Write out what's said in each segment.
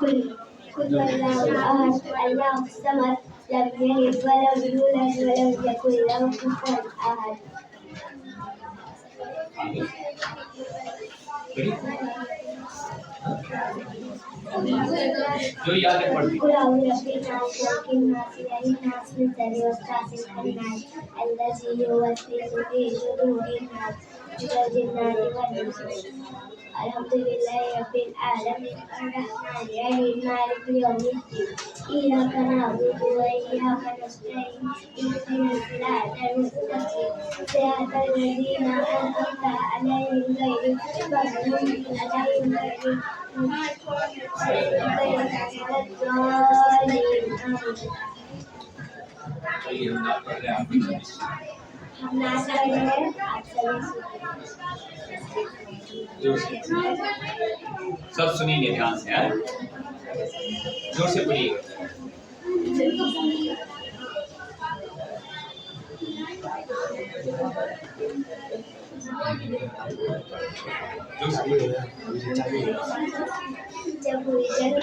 कुल अल्लाहु अहद अल्लाहु समद लम यलिद वलम यूलद वलम यकुल लहु कुफुवन अहद। जो याद है पढ़ अल्हम्दुलिल्लाहि रब्बिल आलमीन अर्रहमानिर्रहीम मालिकिल यौमिद्दीन इय्याका नअबुदु व इय्याका नस्तईन इहदिनस सिरातल मुस्तक़ीम सिरातल लज़ीना अनअमता अलैहिम गैरिल मग़दूबि अलैहिम सब सुनिए ध्यान से, है जोर से पढ़िए। जब हुई जंग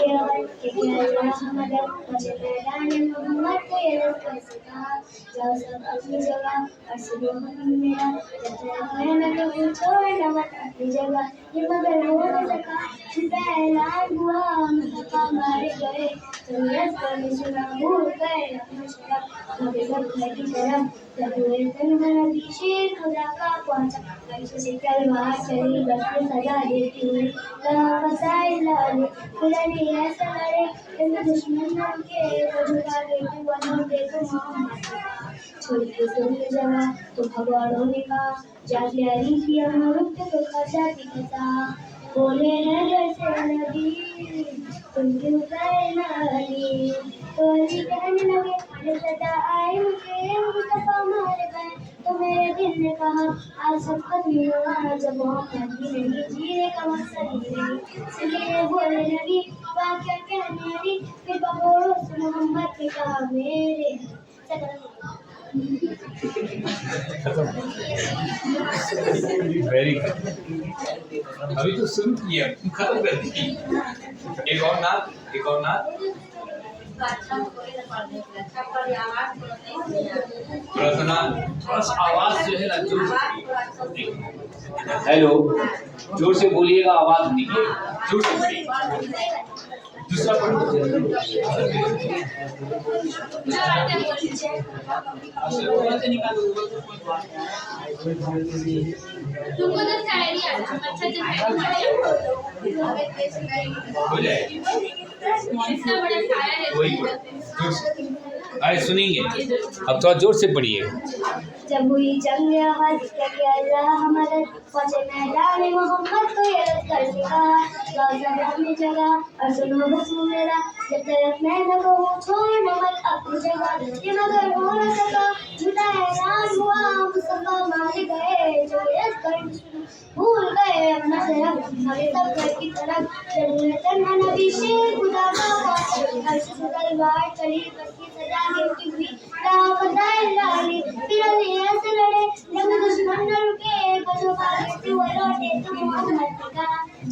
के अल्लाह मदद मुझे मैदान मोहम्मद को ये रब कैसे कहा जाओ सब अपनी जगह और सुनो हुक्म मेरा जब तक मैं तो छोड़ न मत अपनी जगह ये मगर हो न सका छुपा ऐलान हुआ मुस्तफा मारे गए तुम यस पर सुना भूल गए अपना शरफ कभी सब घर की तरफ जब हुए तन शेर खुदा का पहुंचा वैसे से तलवार चली बस में सजा देती हुई कहा फसाई लाले खुदा ने ऐसा लड़े इन दुश्मनों के झुका देते वनों देखो मोहम्मद छोड़ के सोने जगह तो भगवानों ने कहा जाके अली की हम रुक तो खजा की कथा बोले हैं जैसे नबी तुम क्यों कहना अली तो अली कहने लगे सदा आए मुझे मुस्तफा मार गए तो मेरे दिल ने कहा आज सब खत्म हुआ जब मोहम्मद ही नहीं जीने का मकसद ही नहीं इसलिए बोले नबी वाक्य कहने अली फिर बगौरों से मोहम्मद ने कहा मेरे वेरी गुड। अभी तो शुरू किया, खत्म कर दी। एक और नाथ थोड़ा सा आवाज जो है ना जोर से। हेलो, जोर से बोलिएगा, आवाज निकलेगा, जोर से बोलिए। दूसरा अरे सुनेंगे, अब थोड़ा जोर से पढ़िए। जब हुई जंग अहद के अल्लाह मदद पहुंचे मैदान मोहम्मद को ये रब कर दिखा जाओ सब अपनी जगह और सुनो हुक्म मेरा जब तक मैं न कहूँ छोड़ न मत अपनी जगह ये मगर हो न सका झूठा ऐलान हुआ मुस्तफा मारे गए जो ये कर भूल गए अपना शरफ हमें सब घर की तरफ तन्हा नबी शेर खुदा का हर से तलवार चली बस की सजा देती हुई कहा फसाए लाली फिर अली ऐसे लड़े जब दुश्मन न रुके बजो भागे वो लौटे तो मोहम्मद ने कहा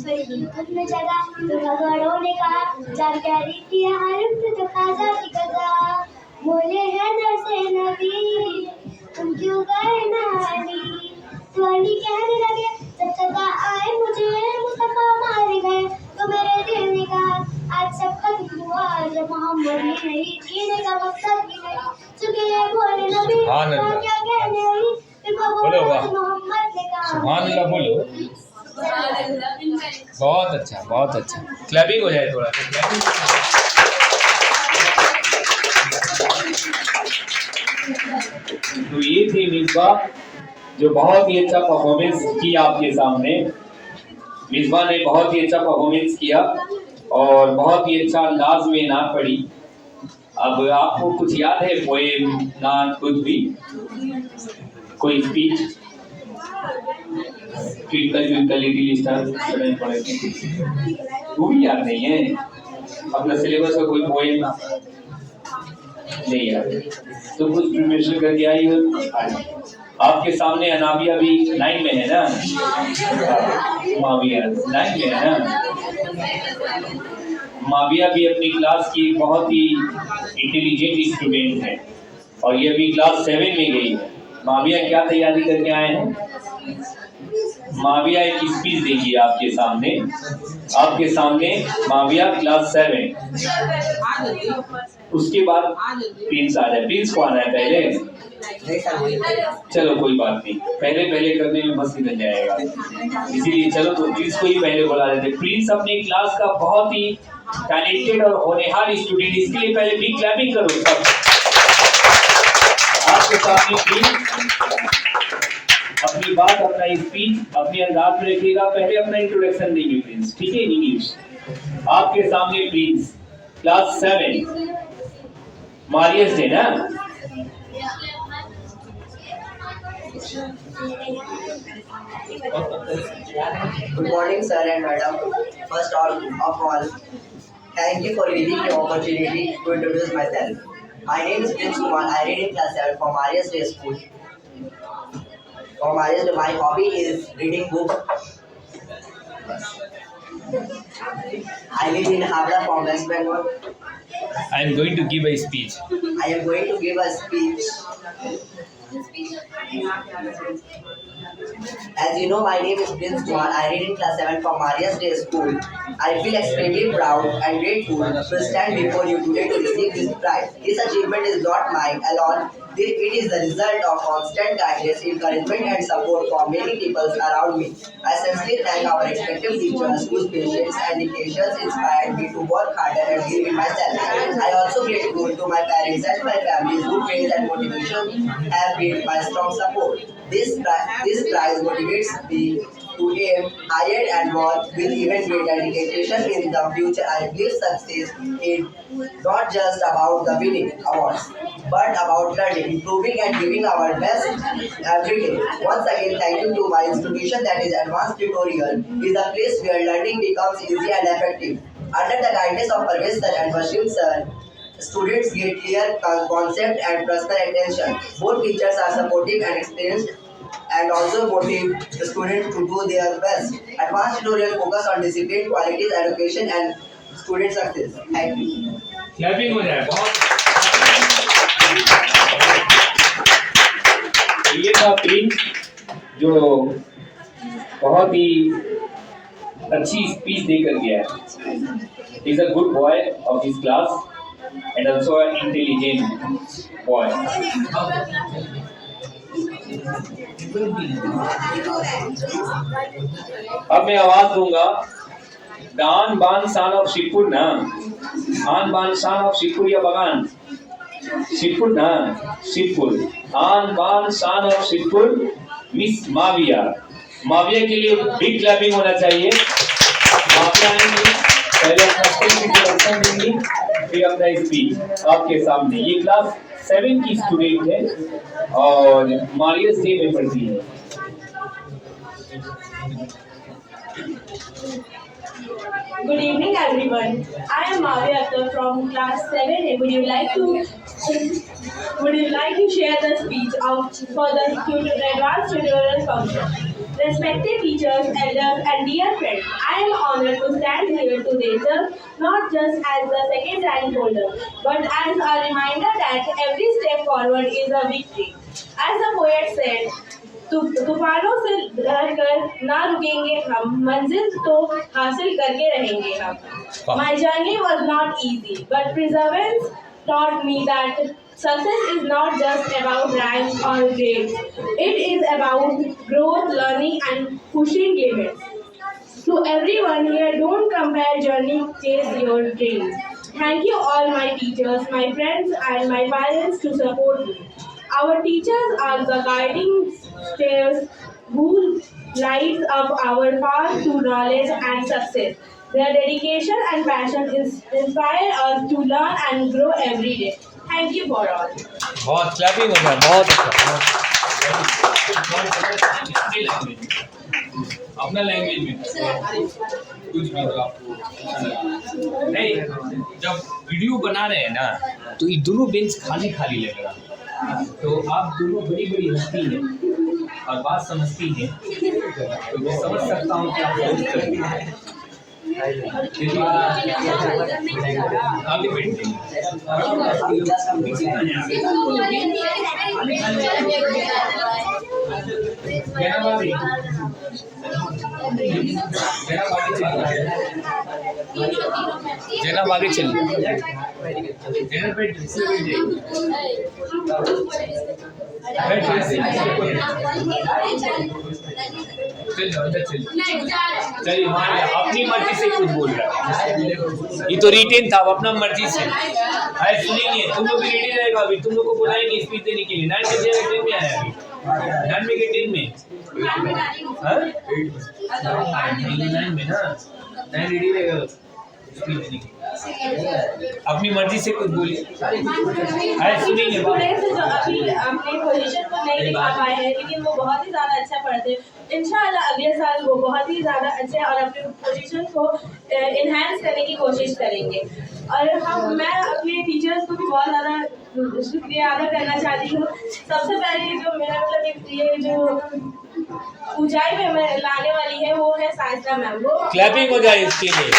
बड़ी खुद में जगह तो भगवानों ने कहा जाके अली की हरम तो खाजा की कथा बोले हैं दर से नबी तुम क्यों गए ना अली तो अली कहने लगे जब तक आए मुझे मुस्तफा मारे गए तो मेरे दिल ने कहा आज सब खत्म हुआ जब मोहम्मद ही नहीं जीने का मकसद ही नहीं चुके ये बोले नबी क्या कहने अली फिर मोहम्मद ने कहा सुभान अल्लाह बोलो। बहुत अच्छा, बहुत अच्छा। क्लैपिंग हो जाए थोड़ा तो ये थी मिसबा जो बहुत ही अच्छा परफॉर्मेंस किया आपके सामने। मिसबा ने बहुत ही अच्छा परफॉर्मेंस किया और बहुत ही अच्छा अंदाज में नात पढ़ी। अब आपको कुछ याद है पोएम, नात, कुछ भी, कोई स्पीच? वो भी याद नहीं है? अपना सिलेबस का कोई पोएम नहीं याद है तो कुछ प्रिपरेशन करके आई हो। आपके सामने अनाबिया भी 9 में है ना, माविया 9 में है ना। माविया भी अपनी क्लास की बहुत ही इंटेलिजेंट स्टूडेंट है और ये अभी क्लास 7 में गई है। माविया क्या तैयारी करके आए हैं? माविया एक स्पीच देगी आपके सामने माविया क्लास 7। उसके बाद प्रिंस आ जाए। प्रिंस को आना है पहले? चलो कोई बात नहीं, पहले करने में मस्त निकल जाएगा, इसीलिए चलो तो प्रिंस को ही पहले बुला लेते। प्रिंस अपनी क्लास का बहुत ही टैलेंटेड और होनहार स्टूडेंट, इसके लिए पहले बिग क्लैपिंग करो सब। आपके सामने प्रिंस अपनी बात, अपना स्पीच अपने अंदाज में रखिएगा। पहले अपना इंट्रोडक्शन देंगे प्रिंस, ठीक है, इन इंग्लिश। आपके सामने प्रिंस क्लास 7 मारियस डे ना। Good morning, sir and madam. First of all, thank you for giving me the opportunity to introduce myself. My name is Prince Kumar. I read in class 7 from Marius Day School. My hobby is reading books. I live in Havra from West Bengal. I am going to give a speech. I am going to give a speech. As you know, my name is Prince Kumar. I read in class 7 from Marius Day School. I feel extremely proud and grateful to stand before you today to receive this prize. This achievement is not mine alone. It is the result of constant guidance, encouragement and support from many people around me. I sincerely thank our respective teachers whose patience and dedication inspired me to work harder and believe in myself. I also grateful to my parents and my families whose praise and motivation have been my strong support. This prize motivates me to aim higher and work with even greater dedication in the future. I believe success is not just about the winning awards, but about learning, improving and giving our best every day. Once again, thank you to my institution, that is Advanced Tutorial, is a place where learning becomes easy and effective. Under the guidance of Parvez sir and Bashir sir, students get clear concept and personal attention. Both teachers are supportive and experienced and also motivate the students to do their best. Advanced tutorial focus on discipline, qualities, education and student success. Thank you. Clapping हो जाए बहुत। ये था Prince जो बहुत ही अच्छी speech देकर गया है। He is a good boy of his class and also an intelligent boy. अब मैं आवाज दूंगा आन बान शान ऑफ शिवपुर ना, आन बान शान ऑफ शिवपुर या बगान शिवपुर ना, शिवपुर आन बान शान ऑफ शिवपुर मिस माविया। माविया के लिए बिग क्लैपिंग होना चाहिए। माविया आएंगी, पहले अपना इंट्रोडक्शन देंगी, फिर अपना स्पीच आपके सामने। ये क्लास 7 की स्टूडेंट है और मारियस डे में पढ़ती है। Good evening, everyone. I am Mavi Akhtar from class 7A. Would you like to share the speech for the advanced tutorial function? Respected teachers, elders, and dear friends, I am honored to stand here today, not just as the second rank holder, but as a reminder that every step forward is a victory. As the poet said, तूफानों से डरकर ना रुकेंगे हम, मंजिल तो हासिल करके रहेंगे हम। My journey was not easy, but perseverance taught me that success is not just about ranks or grades. It is about growth, learning, and pushing limits. To everyone here, don't compare journey, chase your dreams. Thank you all my teachers, my friends, and my parents to support me. Our teachers are the guiding stars who light up our path to knowledge and success. Their dedication and passion inspire us to learn and grow every day. Thank you for all. बहुत clapping हो गया, बहुत अच्छा। अपना language में कुछ भी तो आपको नहीं, जब वीडियो बना रहे हैं ना तो ये दोनों बेंच खाली खाली लगेगा, तो आप दोनों बड़ी बड़ी हस्ती हैं और बात समझती हैं, तो मैं समझ सकता हूँ कि आप सोच सकते हैं। आगे बैठिए। जनाब आगे चलिए। चलिए अपनी मर्जी से कुछ बोल रहा है, ये तो रिटेन था, अपना मर्जी से है। सुनिए तुम लोग भी रेडी रहेगा, अभी तुम लोग को बुलाएंगे स्पीच देने के लिए। 9 में आया अभी, 9 के 10 में, 9 में ना, 9 रेडी रहेगा स्पीच देने के लिए। अपनी मर्जी से कुछ बोलिए। सुनिए अपने पोजीशन को नहीं दिखा पाए हैं, लेकिन वो बहुत ही ज़्यादा अच्छा पढ़ते हैं। इंशाल्लाह अगले साल वो बहुत ही ज़्यादा अच्छे और अपने पोजीशन को इन्हांस करने की कोशिश करेंगे। और मैं अपने टीचर्स को भी बहुत ज़्यादा शुक्रिया अदा करना चाहती हूँ। सबसे पहले जो मेरा मतलब ये जो ऊंचाई में मैं लाने वाली है वो है साइंसा मैम। वो क्लैपिंग हो जाए इसके लिए।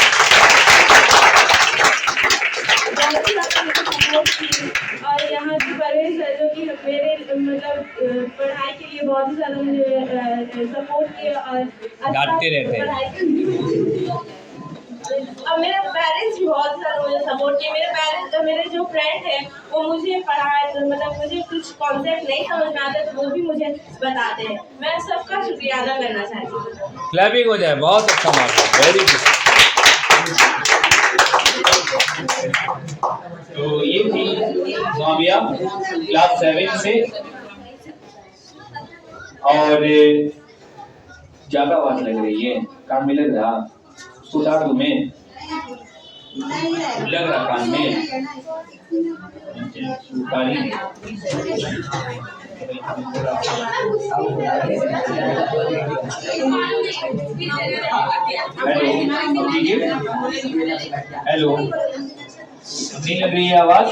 और यहाँ की परवेज सर जो कि मेरे मतलब पढ़ाई के लिए बहुत ही ज़्यादा मुझे सपोर्ट किया और डांटते रहते हैं। और मेरे पेरेंट्स भी बहुत ज़्यादा मुझे सपोर्ट किए। मेरे जो फ्रेंड है वो मुझे पढ़ाए, मतलब मुझे कुछ कॉन्सेप्ट नहीं समझ में आता तो वो भी मुझे बताते हैं। मैं सबका शुक्रिया अदा करना चाहती हूँ। क्लैपिंग हो जाए, बहुत अच्छा मार्क्स, वेरी गुड। तो ये थी माविया क्लास 7 से। और ज्यादा आवाज लग रही है, कान में लग रहा, सुधार तुम्हें लग रहा कान में। हेलो, नहीं लग रही है आवाज?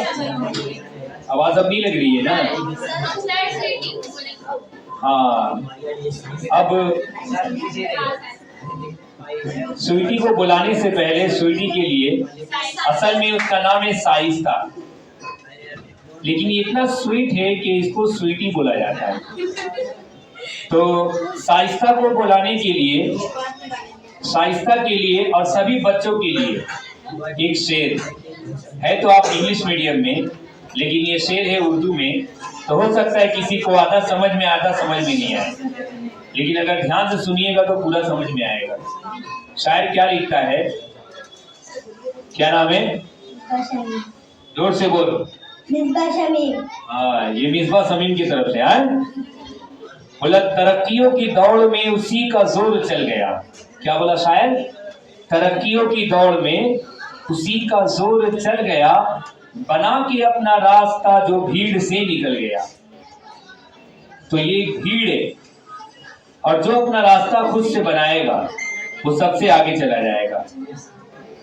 आवाज अब नहीं लग रही है ना? हाँ, अब स्वीटी को बुलाने से पहले स्वीटी के लिए, असल में उसका नाम है साइस्ता, लेकिन ये इतना स्वीट है कि इसको स्वीटी बोला जाता है। तो साइस्ता को बुलाने के लिए, साइस्ता के लिए और सभी बच्चों के लिए एक शेर है। तो आप इंग्लिश मीडियम में, लेकिन ये शेर है उर्दू में। तो हो सकता है किसी को आधा समझ में, आधा समझ में नहीं आए, लेकिन अगर ध्यान से सुनिएगा तो पूरा समझ में आएगा। शायर क्या लिखता है, क्या नाम है? जोर से बोलो। मिसबा शमीम। हाँ, ये मिसबा शमीम की तरफ से है। बोला तरक्कियों की दौड़ में उसी का जोर चल गया। क्या बोला शायर? तरक्कियों की दौड़ में उसी का जोर चल गया, बना के अपना रास्ता जो भीड़ से निकल गया। तो ये भीड़ है, और जो अपना रास्ता खुद से बनाएगा वो सबसे आगे चला जाएगा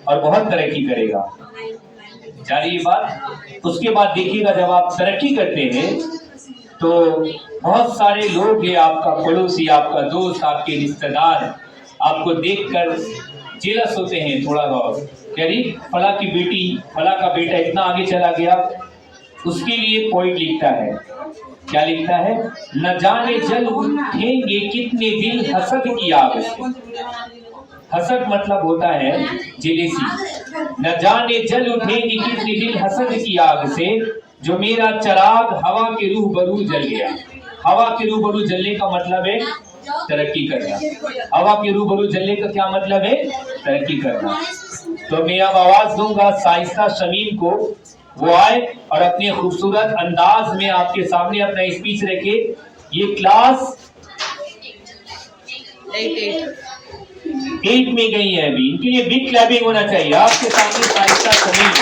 और बहुत तरक्की करेगा। जारी बात। उसके बाद देखिएगा, जब आप तरक्की करते हैं तो बहुत सारे लोग हैं, आपका पड़ोसी, आपका दोस्त, आपके रिश्तेदार आपको देखकर जेलस होते हैं थोड़ा बहुत। यानी फला की बेटी, फला का बेटा इतना आगे चला गया। उसके लिए पोइट लिखता है, क्या लिखता है? न जाने जल उठेंगे कितने दिल हसद की आग से। हसद मतलब होता है जेलेसी। न जाने जल उठेंगे कितने दिल हसद की आग से, जो मेरा चराग हवा के रूबरू जल गया। हवा के रूबरू जलने का मतलब है तरक्की करना। हवा के रूबरू जलने का क्या मतलब है? तरक्की करना। तो मैं अब आवाज दूंगा साइस्ता शमीम को, वो आए और अपने खूबसूरत अंदाज में आपके सामने अपना स्पीच रखे। ये क्लास 8 में गई है अभी, इनके लिए बिग क्लैपिंग होना चाहिए। आपके सामने Shaista Shamim.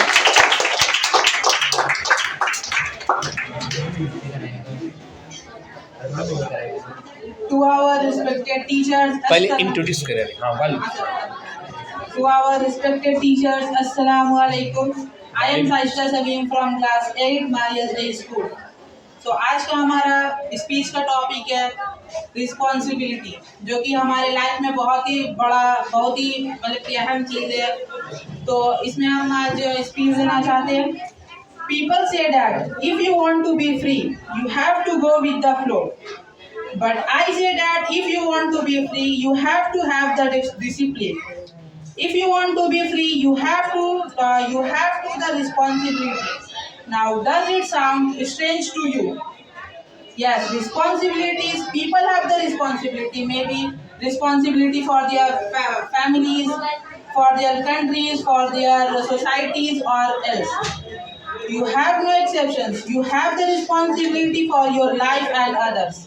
To our respected teachers, पहले इंट्रोड्यूस करें। हाँ, to our respected teachers, Assalamu alaikum. I am Saishta Sameem from class 8 Maria's Day School. तो आज का हमारा स्पीच का टॉपिक है रिस्पॉन्सिबिलिटी, जो कि हमारे लाइफ में बहुत ही मतलब कि अहम चीज़ है। तो इसमें हम आज स्पीच देना चाहते हैं। People say that if you want to be free you have to go with the flow, but I say that if you want to be free you have to have the discipline. If you want to be free, you have to the responsibility. Now, does it sound strange to you? Yes, responsibilities. People have the responsibility. Maybe responsibility for their families, for their countries, for their societies, or else. You have no exceptions. You have the responsibility for your life and others.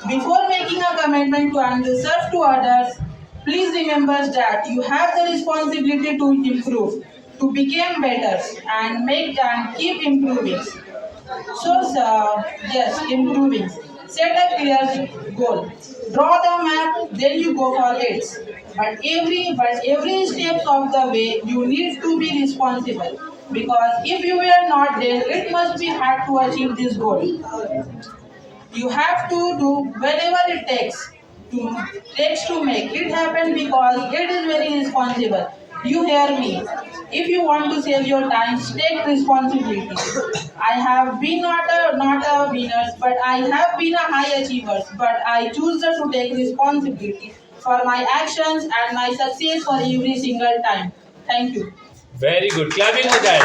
Before making a commitment to serve to others, please remember that you have the responsibility to improve, to become better, and keep improving. So, yes, improving. Set a clear goal. Draw the map, then you go for it. But every step of the way, you need to be responsible. Because if you were not there, it must be hard to achieve this goal. You have to do whatever it takes to make it happen, because it is very responsible. You hear me? If you want to save your time, take responsibility. I have been not a winner, but I have been a high achiever. But I choose to take responsibility for my actions and my success for every single time. Thank you. Very good, clapping हो जाए।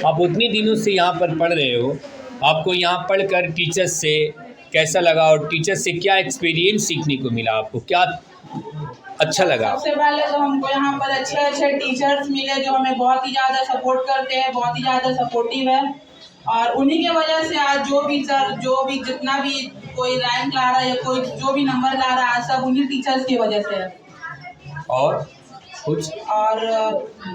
आप उतनी दिनों से यहाँ पर पढ़ रहे हो, आपको यहाँ पढ़कर टीचर्स से कैसा लगा और टीचर्स से क्या एक्सपीरियंस सीखने को मिला, आपको क्या अच्छा लगा? सबसे पहले तो हमको यहाँ पर अच्छे टीचर्स मिले जो हमें बहुत ही ज़्यादा सपोर्ट करते हैं, बहुत ही ज़्यादा सपोर्टिव है। और उन्हीं की वजह से आज जो भी जितना भी कोई रैंक ला रहा है या कोई जो भी नंबर ला रहा है, सब उन्हीं टीचर्स की वजह से है। और कुछ और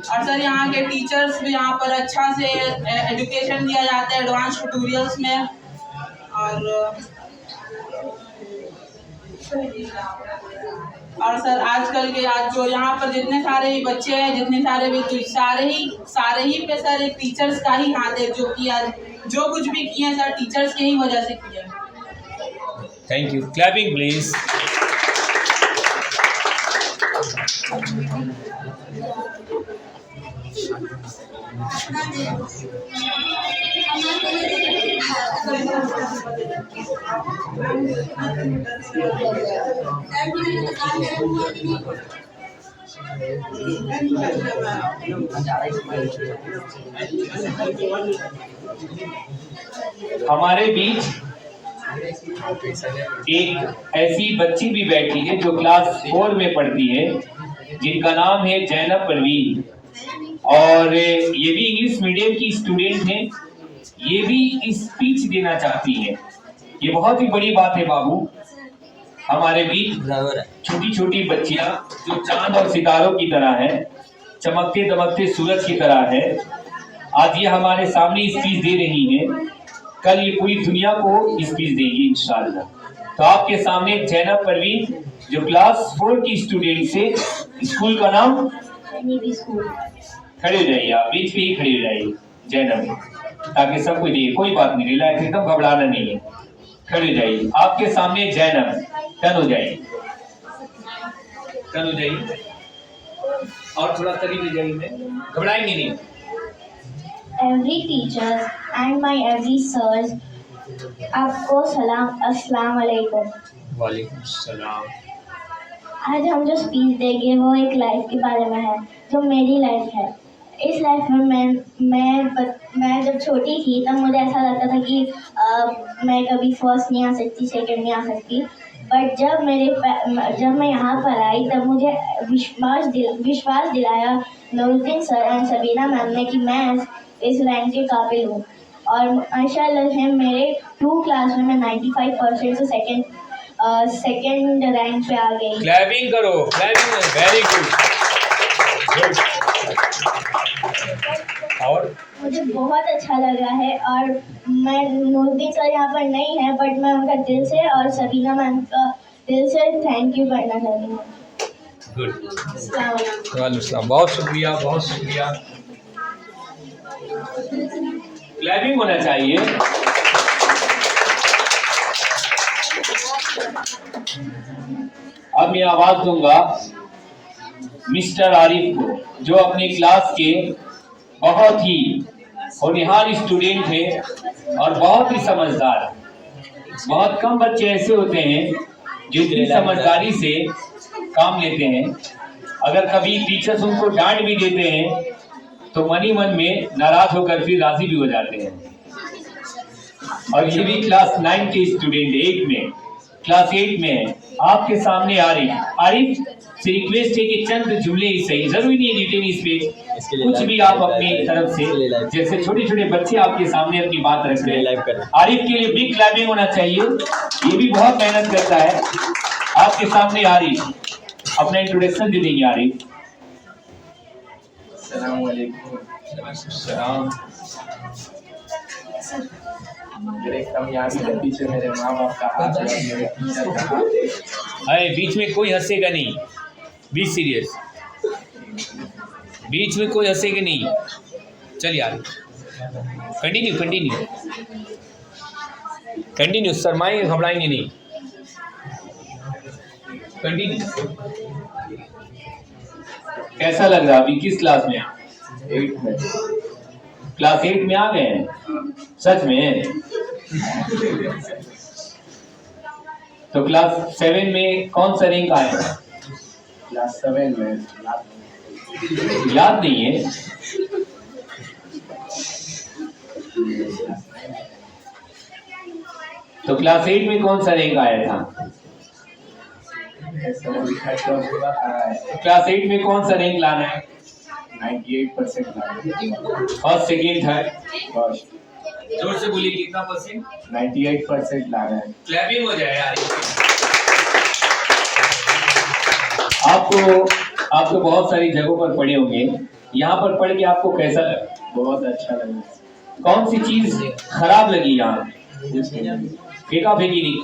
सर यहाँ के टीचर्स भी यहाँ पर अच्छा से एजुकेशन दिया जाता है एडवांस ट्यूटोरियल्स में। और सर आजकल के जो यहाँ पर जितने सारे बच्चे हैं, जितने सारे भी सारे ही पे सर एक टीचर्स का ही हाथ है, जो कि आज जो कुछ भी किए हैं सर टीचर्स के ही वजह से किए हैं। Thank you, clapping please. हमारे बीच एक ऐसी बच्ची भी बैठी है जो क्लास 4 में पढ़ती है, जिनका नाम है जैनब परवीन, और ये भी इंग्लिश मीडियम की स्टूडेंट है। ये भी स्पीच देना चाहती है। ये बहुत ही बड़ी बात है बाबू। हमारे बीच छोटी छोटी बच्चियां जो चांद और सितारों की तरह हैं, चमकते दमकते सूरज की तरह है, आज ये हमारे सामने स्पीच दे रही है। कल ये पूरी दुनिया को स्पीच देगी इंशाल्लाह। तो आपके सामने जैनब परवीन जो क्लास 4 की स्टूडेंट से, स्कूल का नाम खड़े हो जाइए, आप बीच पे ही खड़े हो जाइए जैनब, ताकि सबको दिए। कोई बात नहीं, रिलैक्स, एकदम घबराना नहीं है। खड़े हो जाइए, आपके सामने जैनब, टर्न हो जाइए, टर्न हो जाइए और थोड़ा करीब ले जाइए, घबराएंगे नहीं। Every teachers and my every sirs, आपको सलाम, अस्सलाम वालेकुम। वालेकुम सलाम। आज हम जो स्पीच देंगे वो एक लाइफ के बारे में है, जो मेरी लाइफ है। इस लाइफ में मैं जब छोटी थी तब मुझे ऐसा लगता था कि मैं कभी फर्स्ट नहीं आ सकती, सेकंड नहीं आ सकती। बट जब मैं यहाँ पर आई तब मुझे विश्वास दिलाया Nooruddin sir and Sabina ma'am ने कि मैं इस रैंक के काबिल हूँ। और माशाल्लाह से मेरे 2 क्लास में मैं 95% से सेकंड रैंक पे आ गई। क्लैपिंग करो, क्लैपिंग, वेरी गुड। और मुझे बहुत अच्छा लगा है, और मैं नूरुद्दीन सर यहाँ पर नहीं है, बट मैं उनका दिल से और सबीना मैम का दिल से थैंक यू करना चाहती हूँ। गुड, वालेकुम सलाम, बहुत शुक्रिया, बहुत शुक्रिया। क्लैपिंग होना चाहिए। अब मैं आवाज दूंगा मिस्टर आरिफ को, जो अपनी क्लास के बहुत ही होनहार स्टूडेंट थे और बहुत ही समझदार। बहुत कम बच्चे ऐसे होते हैं जो इतनी समझदारी से काम लेते हैं। अगर कभी टीचर्स उनको डांट भी देते हैं तो मन ही मन में नाराज होकर फिर राजी भी हो जाते हैं। और ये भी क्लास 9 के स्टूडेंट, क्लास 8 में है। आपके सामने आरिफ से रिक्वेस्ट है कि चंद जुमले ही सही, जरूरी नहीं रिटन स्पीच, कुछ भी आप अपनी तरफ से, जैसे छोटे छोटे बच्चे आपके सामने अपनी बात रख रहे हैं। आरिफ के लिए बिग क्लैपिंग होना चाहिए, ये भी बहुत मेहनत करता है। आपके सामने आरिफ अपना इंट्रोडक्शन दे देंगे। आरिफ। अस्सलाम वालेकुम। मेरे कामयाबी के पीछे मेरे माँ बाप का हाथ है, मेरे टीचर का हाथ है। अरे बीच में कोई हंसेगा नहीं, बी सीरियस, बीच में कोई हंसेगा नहीं। चल यार, कंटिन्यू, शर्माएंगे घबराएंगे नहीं, कंटिन्यू। कैसा लग रहा अभी? किस क्लास में? 8 में। क्लास 8 में आ गए हैं? सच में? तो क्लास 7 में कौन सा रैंक आया? क्लास 7 में याद नहीं है? तो क्लास 8 में कौन सा रैंक आया था? क्लास 8 में कौन सा रैंक लाना है? 98% फर्स्ट, सेकेंड, थर्ड? फर्स्ट। जोर से बोलिए, कितना परसेंट? 98% ला रहा है। क्लैपिंग हो जाए यार। आपको बहुत सारी जगहों पर पढ़े होंगे, यहाँ पर पढ़ के आपको कैसा लगा? बहुत अच्छा लगा। कौन सी चीज खराब लगी यहाँ? फेंका फेंकी नहीं?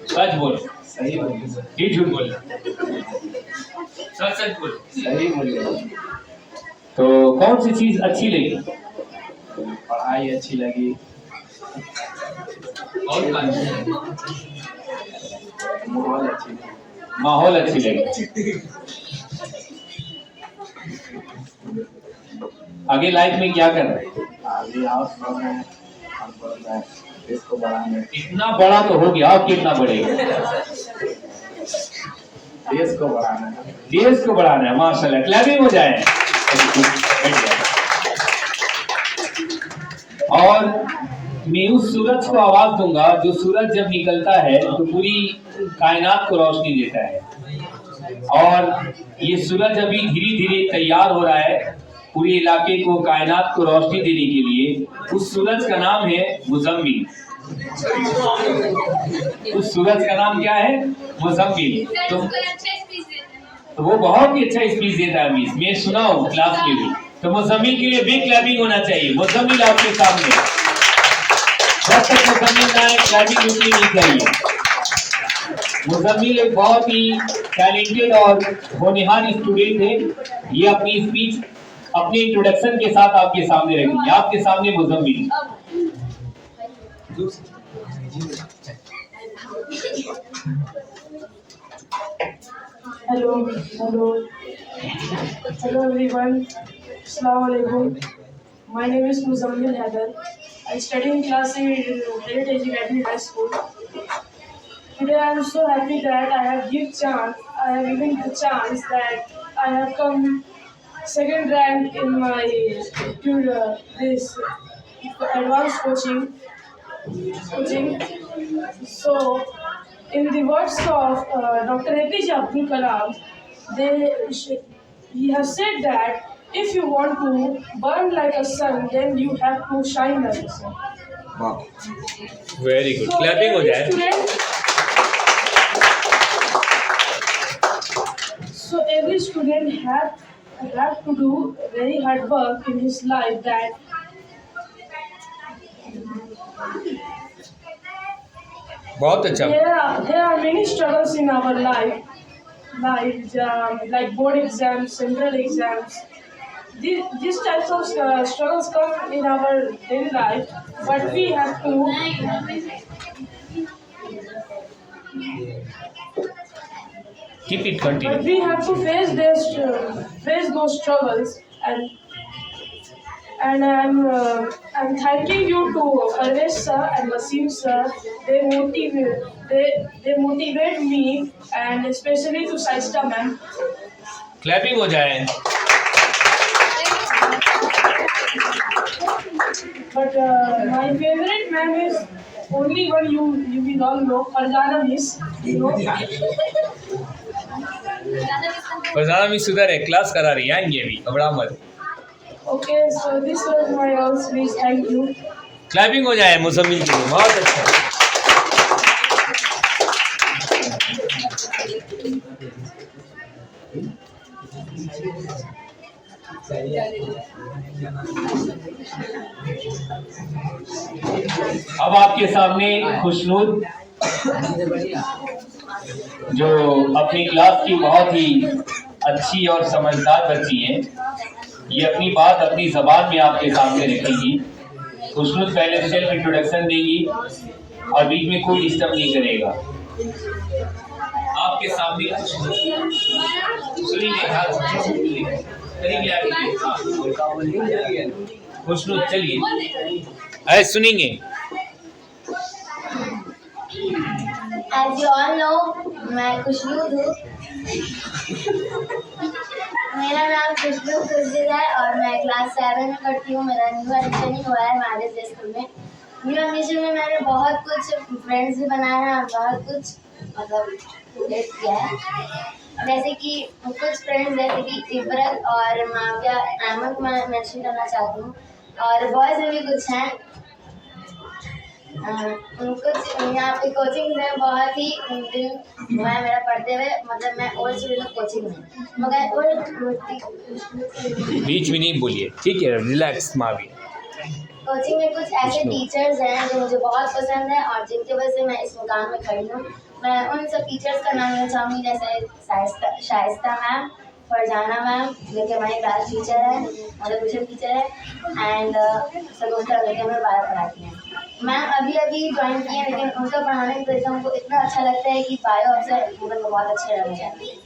सच बोल। सही बोल। ये झूठ बोलना, सच बोल। सही बोल। तो कौन सी चीज अच्छी लगी? पढ़ाई अच्छी लगी और माहौल अच्छी लगी। आगे लाइफ में क्या करना है? आगे हाउस बढ़ना है, हम बढ़ना है, देश को बढ़ाना है। इतना बड़ा तो हो गया, आप कितना बढ़ेगा? देश को बढ़ाना है। देश को बढ़ाना है, माशाल्लाह। क्लैपिंग हो जाए। और मैं उस सूरज को आवाज दूंगा जो सूरज जब निकलता है तो पूरी कायनात को रोशनी देता है। और ये सूरज अभी धीरे धीरे तैयार हो रहा है पूरे इलाके को, कायनात को रोशनी देने के लिए। उस सूरज का नाम है मुजम्मिल। उस सूरज का नाम क्या है? मुजम्मिल। तो वो बहुत ही अच्छा स्पीच देता है। मैं सुना हूँ क्लास में भी। तो मुजम्मिल के लिए बिग क्लैपिंग होना चाहिए। मुजम्मिल आपके सामने, जब तक मुजम्मिल ना आए क्लैपिंग रुकनी नहीं चाहिए। मुजम्मिल एक बहुत ही टैलेंटेड और होनहार स्टूडेंट है। ये अपनी स्पीच अपने इंट्रोडक्शन के साथ आपके सामने रखेंगे। आपके सामने Muzammil. Hello everyone. Assalamu alaikum. My name is Muzammil Haidar. I study in class 8 in Heritage Academy High School. Today I am so happy that I have given the chance that I have come second rank in my this advanced coaching. So, in the words of Dr. APJ Abdul Kalam, he has said that if you want to burn like a sun, then you have to shine like a sun. Wow. Very good. So clapping हो जाए. So every student have to do very hard work in his life. That बहुत अच्छा। There are many struggles in our life like board exams, central exams. these types of struggles come in our daily life, but we have to keep it but continue. we have to face those struggles, and I'm thanking you to Parvesh sir and Wasim sir. They motivate me, and especially to Saista ma'am. Clapping हो जाए. But my favorite ma'am is only one you will all know, Farzana miss. You know. Farzana miss उधर है, class करा रही है, आएंगे अभी, घबरा मत. Okay, so this was my all speech. Thank you. Clapping हो जाए मुजम्मिल के लिए. बहुत अच्छा. अब आपके सामने खुशनूर, जो अपनी क्लास की बहुत ही अच्छी और समझदार बच्ची हैं, ये अपनी बात अपनी जबान में आपके सामने रखेगी. खुशनूर पहले सेल्फ इंट्रोडक्शन देगी और बीच में कोई डिस्टर्ब नहीं करेगा. आपके सामने खुशनूर चलिए, अरे सुनेंगे. As you all know, मैं खुशनूर हूँ. मेरा नाम खुशनूर खुर्शीद है और मैं क्लास 7 में पढ़ती हूँ. मेरा न्यू एडमिशन ही हुआ है मैरिज डे स्कूल में. न्यू एडमिशन में मैंने बहुत कुछ फ्रेंड्स भी बनाया है, बहुत कुछ मतलब टेस्ट किया है. जैसे कि कुछ फ्रेंड्स जैसे कि इब्रत और माफिया अहमद मैं मेंशन करना चाहती हूँ, और बॉयज़ में भी कुछ हैं. कुछ यहाँ पे कोचिंग में बहुत ही दिन हुआ है मेरा पढ़ते हुए. मतलब मैं ओल्ड स्टूडेंट कोचिंग में, मगर बीच में नहीं बोलिए, ठीक है, रिलैक्स मावी. कोचिंग में कुछ ऐसे टीचर्स हैं जो मुझे बहुत पसंद है और जिनकी वजह से मैं इस मुकाम में खड़ी हूँ. मैं उन सब टीचर्स का नाम लेना चाहूँगी, जैसे शाइस्ता मैम, फरजाना मैम जो कि हमारी क्लास टीचर है, मतलब ट्यूशन टीचर है, एंड सगोत्रा जो कि हमें 12 पढ़ाती हैं. मैम अभी ज्वाइन की है, लेकिन उनका पढ़ाने का तरीका हमको इतना अच्छा लगता है कि बायो अफसर मतलब बहुत अच्छे रहने जाते हैं.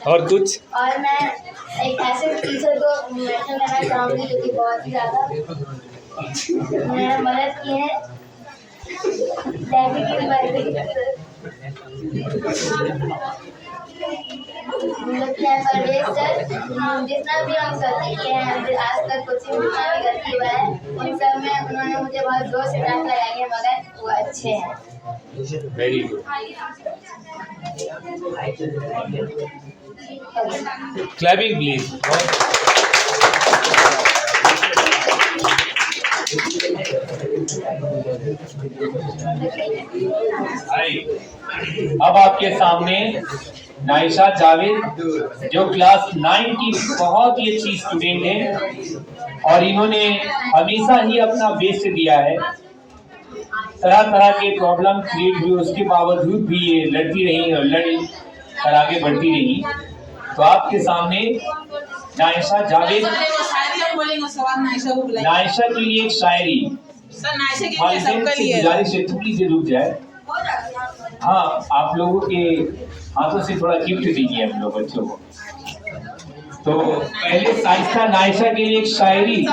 और कुछ? और मैं एक ऐसे टीचर को मेंशन करना चाहूँगी जो कि बहुत ही ज़्यादा मेरा मदद की है. परवेज सर, जितना भी हम गलती किए हैं आज तक कोचिंग में भी गलती हुआ है, उन सब में उन्होंने मुझे बहुत जोर से डांट लगाई है, मगर वो अच्छे हैं. Very good. Clapping please. अब आपके सामने नाइशा जावेद, जो क्लास 9 की बहुत ही अच्छी स्टूडेंट है और इन्होंने हमेशा ही अपना बेस्ट दिया है. तरह तरह के प्रॉब्लम क्रिएट हुए, उसके बावजूद भी ये लड़ती रही और लड़ी और आगे बढ़ती रही. तो आपके सामने नाइशा जावेद. नाइशा के लिए एक शायरी. गुजारिश है प्लीज रुक जाए. हाँ, आप लोगों के हाथों से थोड़ा गिफ्ट दीजिए हम लोग बच्चों को. तो पहले साइस्ता नाइशा के लिए एक शायरी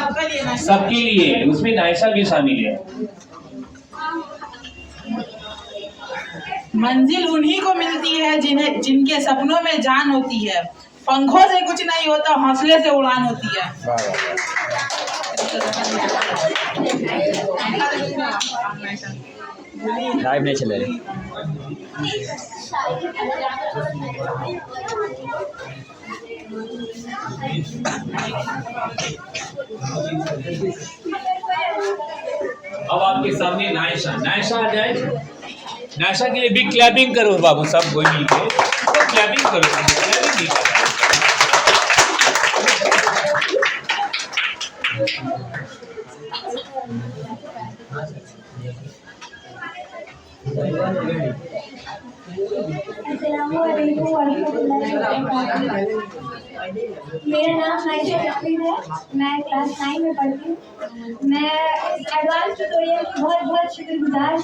सबके लिए, उसमें नाइशा भी शामिल है. मंजिल उन्हीं को मिलती है जिनके सपनों में जान होती है. पंखों से कुछ नहीं होता, हौसले से उड़ान होती है. लाइव नहीं चल रही. अब आपके सामने नाइशा. नाइशा आ जाए. नाइशा के लिए बिग क्लैपिंग करो बाबू, सब कोई मिलके क्लैपिंग करो. क्लैपिंग नहीं करो. अस्सलामुअलैकुम वरहमतुल्लाहि वबरकातुहू। मेरा नाम आयशा जफरीन है, मैं क्लास 9 में पढ़ती हूँ। मैं एडवांस ट्यूटोरियल की बहुत बहुत शुक्रगुजार